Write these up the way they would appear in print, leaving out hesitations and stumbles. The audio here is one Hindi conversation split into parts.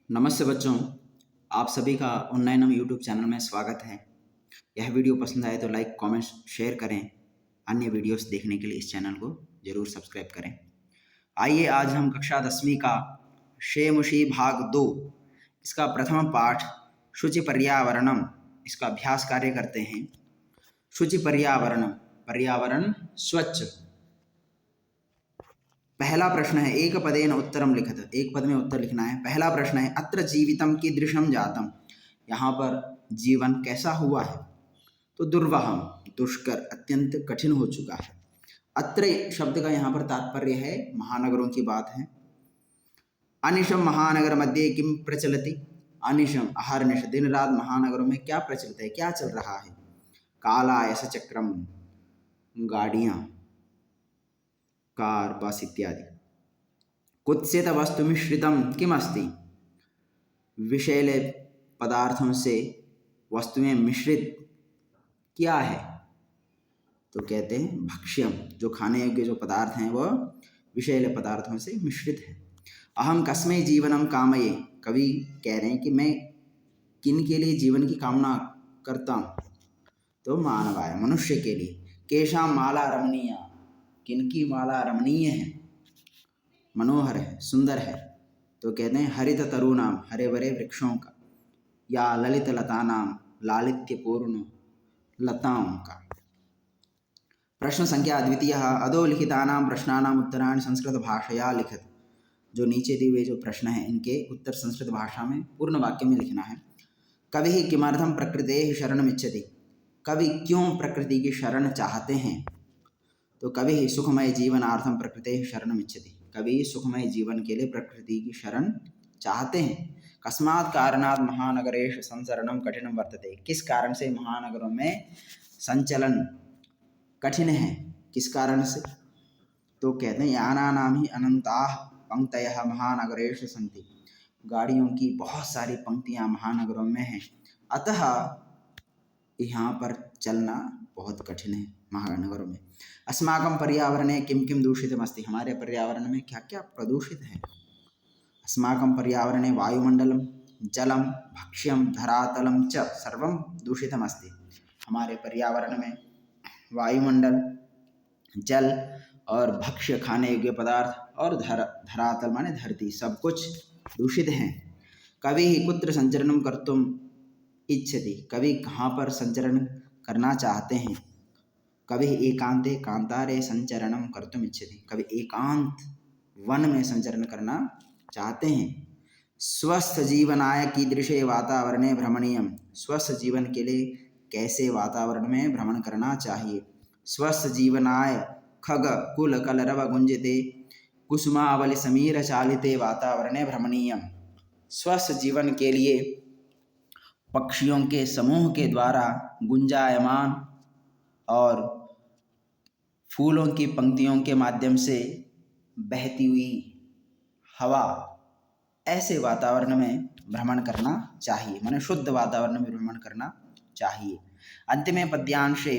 नमस्ते बच्चों, आप सभी का उन्नयनम यूट्यूब चैनल में स्वागत है। यह वीडियो पसंद आए तो लाइक, कमेंट, शेयर करें। अन्य वीडियोस देखने के लिए इस चैनल को जरूर सब्सक्राइब करें। आइए आज हम कक्षा 10वीं का शेमुशी भाग 2 इसका प्रथम पाठ शुचि पर्यावरणम इसका अभ्यास कार्य करते हैं। शुचि पर्यावरणम, पर्यावरण स्वच्छ। पहला प्रश्न है एक पदेन उत्तरम लिखत, एक पद में उत्तर लिखना है। पहला प्रश्न है अत्र जीवितम कीदृशम जातम, यहाँ पर जीवन कैसा हुआ है। तो दुर्वहम, दुष्कर, अत्यंत कठिन हो चुका है। अत्र शब्द का यहाँ पर तात्पर्य है महानगरों की बात है। अनिशम महानगर मध्य किम प्रचलति, अनिशम अहर्निश, दिन रात महानगरों में क्या प्रचलित है, क्या चल रहा है। कालायस चक्रम, गाड़ियाँ, कार, बस इत्यादि। कुत्सित वस्तु मिश्रितम किम अस्ति, विषैले पदार्थों से वस्तुएं मिश्रित क्या है। तो कहते हैं भक्ष्यम, जो खाने योग्य जो पदार्थ हैं वह विषैले पदार्थों से मिश्रित है। अहम कस्मै जीवनम कामये, कवि कह रहे हैं कि मैं किन के लिए जीवन की कामना करता हूँ। तो मानवाय, मनुष्य के लिए। केशाम माला रमणीय, किनकी माला रमणीय है, मनोहर है, सुंदर है। तो कहते हैं हरित तरुणाम, हरे भरे वृक्षों का। या ललित लता नाम, लालित्यपूर्ण लताओं का। प्रश्न संख्या द्वितीय अधोलिखितानां प्रश्नानां उत्तराणि संस्कृत भाषया लिखित, जो नीचे दिए हुए जो प्रश्न हैं इनके उत्तर संस्कृत भाषा में पूर्ण वाक्य में लिखना है। कवि किमर्थम प्रकृतेः शरणमिच्छति, कवि क्यों प्रकृति की शरण चाहते हैं। तो कवि सुखमय जीवनार्थम प्रकृतेः शरणमिच्छति, कवि सुखमय जीवन के लिए प्रकृति की शरण चाहते हैं। कस्मात् कारणात् महानगरेषु संचरणं कठिनं वर्तते, किस कारण से महानगरों में संचलन कठिन है, किस कारण से। तो कहते हैं यानानां हि अनन्ताः पंक्तयः महानगरेषु सन्ति, गाड़ियों की बहुत सारी पंक्तियां महानगरों में हैं, अतः यहाँ पर चलना बहुत कठिन है महानगरों में। अस्माकं पर्यावरणे किं किं दूषितमस्ति, हमारे पर्यावरण में क्या क्या प्रदूषित है। अस्माकं पर्यावरणे वायुमंडलम, जलम, भक्ष्यम, धरातलम च सर्वं दूषितमस्ति, हमारे पर्यावरण में वायुमंडल, जल और भक्ष्य खाने योग्य पदार्थ और धरातल माने धरती, सब कुछ दूषित हैं। कवि कुत्र संचरणं कर्तुम इच्छति, कवि कहाँ पर संचरण करना चाहते हैं। कवि एकांते कांतारे संचरणं कर्तुम इच्छति, कवि एकांत वन में संचरण करना चाहते हैं। स्वस्थ जीवनाय कीदृशे वातावरणे भ्रमणीयम, स्वस्थ जीवन के लिए कैसे वातावरण में भ्रमण करना चाहिए। स्वस्थ जीवनाय खग कुल कलरव गुंजिते कुसुमावली समीर चालिते वातावरणे भ्रमणीयम, स्वस्थ जीवन के लिए पक्षियों के समूह के द्वारा गुंजायमान और फूलों की पंक्तियों के माध्यम से बहती हुई हवा, ऐसे वातावरण में भ्रमण करना चाहिए, माने शुद्ध वातावरण में भ्रमण करना चाहिए। अंतिम पद्यांशे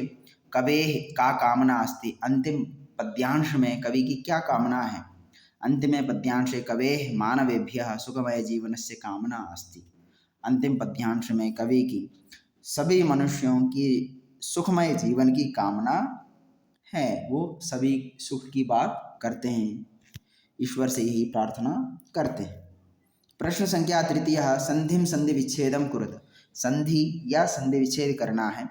कवेः का कामना अस्ति, अंतिम पद्यांश में कवि की क्या कामना है। अंतिम पद्यांशे कवेः मानवेभ्यः सुखमय जीवनस्य कामना अस्ति, अंतिम पद्यांश में कवि की सभी मनुष्यों की सुखमय जीवन की कामना है, वो सभी सुख की बात करते हैं, ईश्वर से यही प्रार्थना करते हैं। प्रश्न संख्या तृतीय संधिम संधि विच्छेदम कुरुत, संधि या संधि विच्छेद करना है।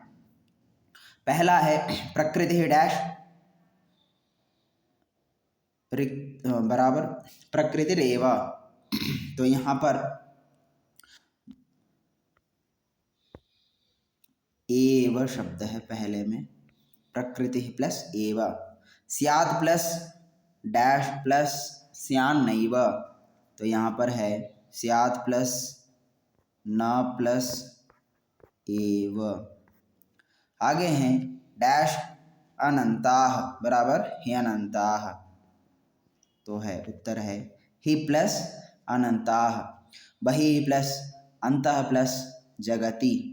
पहला है प्रकृति डैश बराबर प्रकृति रेवा, तो यहाँ पर एव शब्द है पहले में, प्रकृति प्लस एव, स्यात् प्लस डैश प्लस स्यान नैव, तो यहाँ पर है स्यात् प्लस न प्लस एव। आगे हैं डैश अनंताः बराबर ही अनंताः, तो है उत्तर है ही प्लस अनंताः। बहि प्लस अंतः प्लस जगति,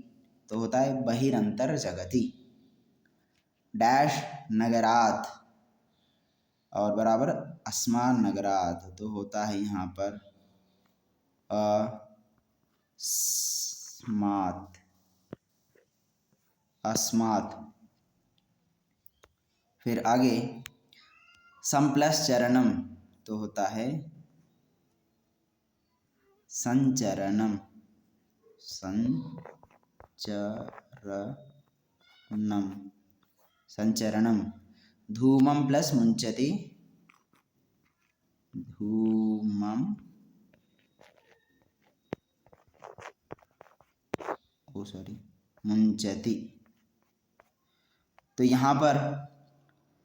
तो होता है बहिरंतर जगति। डैश नगरात और बराबर अस्मान नगरात, तो होता है यहाँ पर स्मात्, अस्मात्। फिर आगे सम प्लस चरणम तो होता है संचरणम, संचरणम, संचरणम। धूमम प्लस मुंचति, धूमम, ओ सॉरी, मुंचति। तो यहाँ पर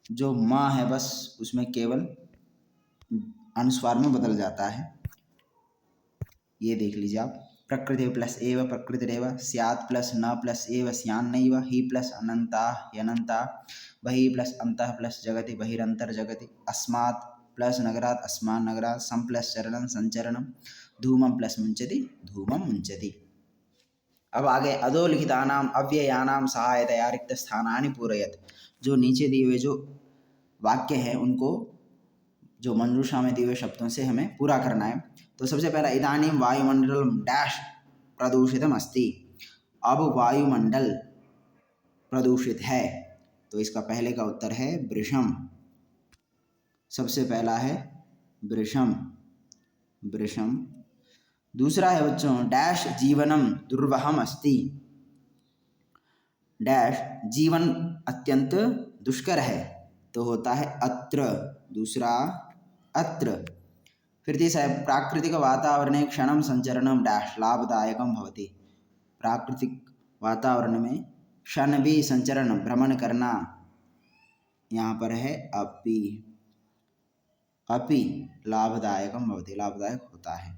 जो माँ है बस उसमें केवल अनुस्वार में बदल जाता है, ये देख लीजिए आप। प्रकृति प्लस एव प्रकृतिरेव, स्यात् प्लस न प्लस एव स्यान्नैव, हि प्लस अनंता यनंता, बहि प्लस अंतः प्लस जगति बहिरंतर जगति, अस्मात् प्लस नगरात् अस्मान् नगरात्, सम प्लस चरणं संचरणं, धूमं प्लस मुंचति धूमं मुंचति। अब आगे अधोलिखितानाम अव्ययानाम सहायतया रिक्त स्थानानि पूरयत। जो नीचे दिए हुए जो वाक्य हैं उनको जो मंजूषा में दिए हुए शब्दों से हमें पूरा करना है। तो सबसे पहला इदानीं वायुमंडल डैश प्रदूषितम अस्ति। अब वायुमंडल प्रदूषित है, तो इसका पहले का उत्तर है वृषम। सबसे पहला है वृषम, वृषम। दूसरा है बच्चों डैश जीवनम दुर्वहम अस्ति। डैश जीवन अत्यंत दुष्कर है, तो होता है अत्र, दूसरा अत्र। फिर तीसरा है प्राकृतिक वातावरणे क्षणं संचरणं डैश लाभदायकं भवति। प्राकृतिक वातावरण में क्षण भी संचरण भ्रमण करना यहाँ पर है अपि, अपि लाभदायकं भवति, लाभदायक होता है।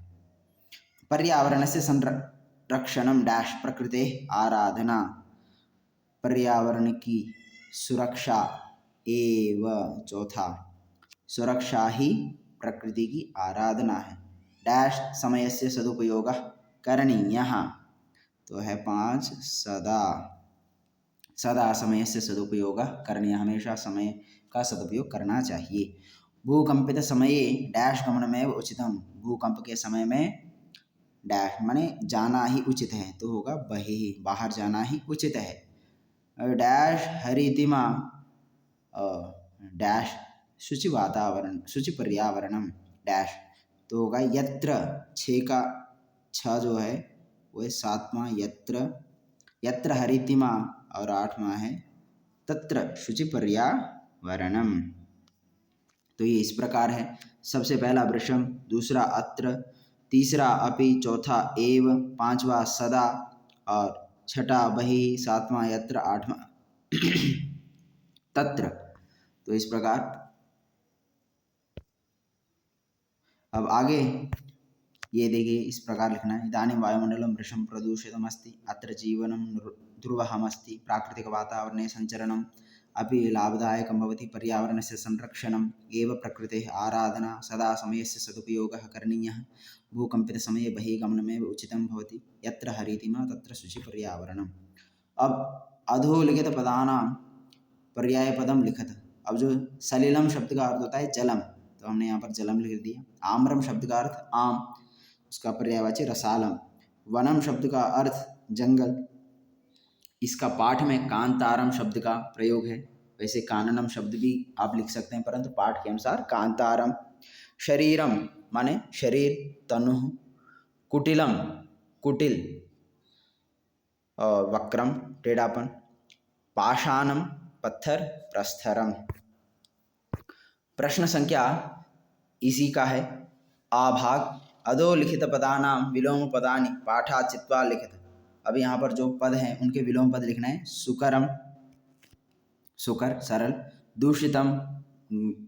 पर्यावरणस्य संरक्षणं डैश प्रकृतेः आराधना। पर्यावरण की सुरक्षा एव, चौथा सुरक्षा ही प्रकृति की आराधना है। डैश समयस्य सदुपयोगः करणीयः, तो है 5 सदा, सदा समयस्य सदुपयोगः करणीयः, हमेशा समय का सदुपयोग करना चाहिए। भूकंपित समये डैश गमनमेव उचितम। भूकंप के समय में डैश माने जाना ही उचित है, तो होगा बहिः, बाहर जाना ही उचित है। डैश हरितिमा डैश शुचि वातावरण शुचि पर्यावरणम डैश, तो होगा यत्र, 6 का 6 जो है वो है 7वां यत्र, यत्र हरितिमा, और 8वां है तत्र शुचि पर्यावरणम। तो ये इस प्रकार है। सबसे पहला वृषम, दूसरा अत्र, तीसरा अपि, चौथा एव, 5वां सदा, और 6ठा बहि, 7वां यत्र, 8वां तत्र। तो इस प्रकार अब आगे ये देखिए, इस प्रकार लिखना है। इदानीं वायुमंडलं वृषं प्रदूषितमस्ति, अत्र जीवनं दुर्वहमस्ति, प्राकृतिक वातावरणे संचरणम् अपि लाभदायकं भवति, पर्यावरणस्य संरक्षणम् एव प्रकृतेः आराधना, सदा समयस्य सदुपयोगः करणीयः, भूकंपितसमये बहिः गमनमेव उचितं भवति, यत्र हरितिमा तत्र शुचि पर्यावरणम्। अब अधोलिखित पदानां पर्याय पदम लिखत। अब जो सलिलम शब्द का अर्थ होता है जलम, तो हमने यहाँ पर जलम लिख दिया। आम्रम शब्द का अर्थ आम, उसका पर्यायवाची रसालम। वनम शब्द का अर्थ जंगल, इसका पाठ में कांतारम शब्द का प्रयोग है। वैसे काननम शब्द भी आप लिख सकते हैं, परंतु पाठ के अनुसार कांतारम। शरीरम माने शरीर, तनु। कुटिलम कुटिल, और वक्रम टेढ़ापन। पाषाणम पत्थर, प्रस्थरम। प्रश्न संख्या इसी का है। आभाग अधोलिखित पदानाम विलोम पदानि पाठात् चित्वा लिखित। अब यहाँ पर जो पद हैं उनके विलोम पद लिखना है। सुकरम सुकर सरल, दूषितम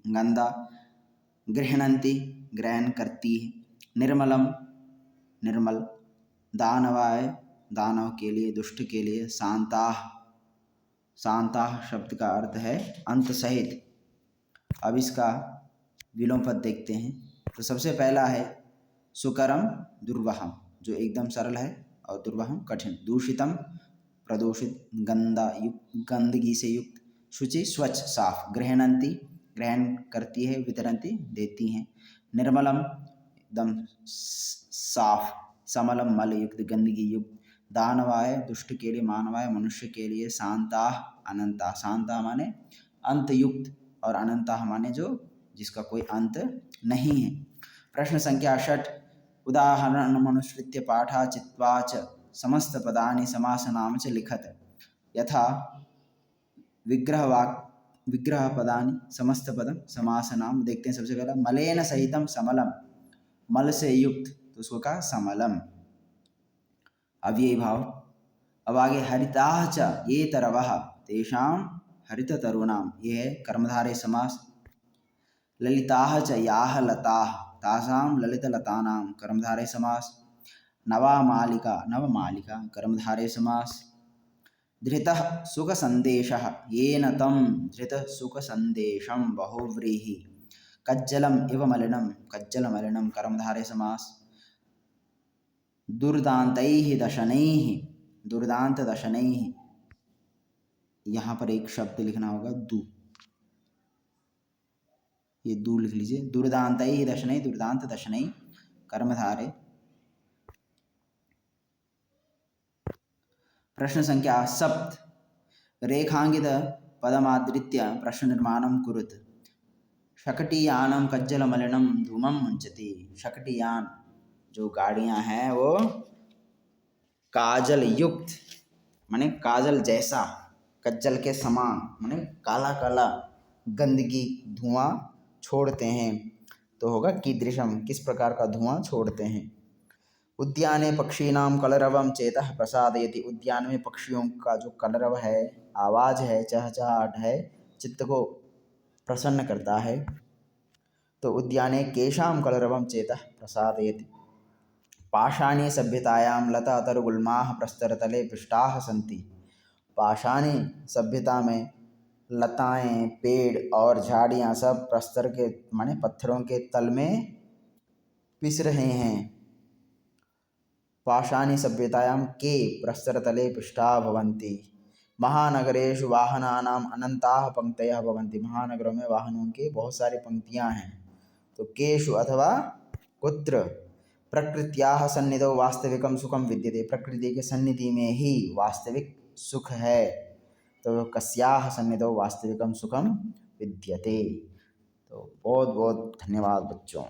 गंदा, गृह्णन्ति ग्रहण करती है, निर्मलम निर्मल, दानवाय दानव के लिए दुष्ट के लिए, शांताः शांताः शब्द का अर्थ है अंत सहित। अब इसका विलोम पद देखते हैं। तो सबसे पहला है सुकरम दुर्वहम, जो एकदम सरल है, और दुर्वहम कठिन। दूषितम प्रदूषित, गंदा गंदगी से युक्त। शुचि स्वच्छ साफ। गृह्णन्ति ग्रहण करती है, वितरन्ति देती हैं। निर्मलम एकदम साफ समलम मल युक्त गंदगी युक्त, दानवाय दुष्ट के लिए, मानवाय मनुष्य के लिए, शांता अनंता, शांता माने अंत युक्त और अनंता माने जो जिसका कोई अंत नहीं है। प्रश्न संख्या 6 उदाहरणमनुसृत्य पाठा चित्वा च समस्त पदानि समासनाम च लिखत। यथा विग्रह पदानि समस्त पदम समासनाम। देखते हैं सबसे पहला मलेन सहितम समलम, मल से युक्त तो उसको कहा समलम, अव्ययी भाव। अब आगे हरिताः च ये तरवः तेषाम हरित तरुणाम, ये है कर्मधारय समास। ललिताः च याः लताः तासां ललित लतानां, कर्मधारय समास। नवा मालिका नवमालिका, कर्मधारय समास। धृतः सुख संदेशः येन तं धृत सुख संदेशम, बहुव्रीहि। कज्जलम इव मलिनम, कज्जल मलिनम, कर्मधारय समास। दुर्दान्तैः दशनैः, दुर्दांत दशनैः, यहाँ पर एक शब्द लिखना होगा दु, ये दू लिख लीजिए। दुर्दान्तैः दशनैः, दुर्दांत दशनैः, कर्मधारय। प्रश्न संख्या 7 रेखांकित पदमादृत्य प्रश्न निर्माणं कुरुत। शकटीयानं कज्जलमलिनं धूमं मुञ्चति। शकटीयान जो गाड़ियां हैं वो काजल युक्त माने काजल जैसा, कज्जल के समान माने काला काला गंदगी धुआं छोड़ते हैं। तो होगा कीदृशम, किस प्रकार का धुआं छोड़ते हैं। उद्याने पक्षीणां कलरवं चेतः प्रसादयति। उद्यान में पक्षियों का जो कलरव है, आवाज़ है, चहचहाहट है, चित्त को प्रसन्न करता है। तो उद्याने केषां कलरवं चेतः प्रसादयति। पाषाणी सभ्यतायां लता तरुगुल्माः प्रस्तरतले पिष्टाः सन्ति। पाषाणी सभ्यता में लताएं, पेड़ और झाड़ियां सब प्रस्तर के माने पत्थरों के तल में पिस रहे हैं। पाषाणी सभ्यतायां के प्रस्तरतले पिष्टा भवन्ति। महानगरेषु वाहनानां अनंताः पंक्तयः भवन्ति। महानगरों में वाहनों के बहुत सारी पंक्तियां हैं। तो केषु अथवा कुत्र प्रकृत्याः सन्निधौ वास्तविकं सुखं विद्यते। प्रकृति के सन्निधि में ही वास्तविक सुख है। तो कस्याः सन्निधौ वास्तविकं सुखं विद्यते। तो बहुत बहुत धन्यवाद बच्चों।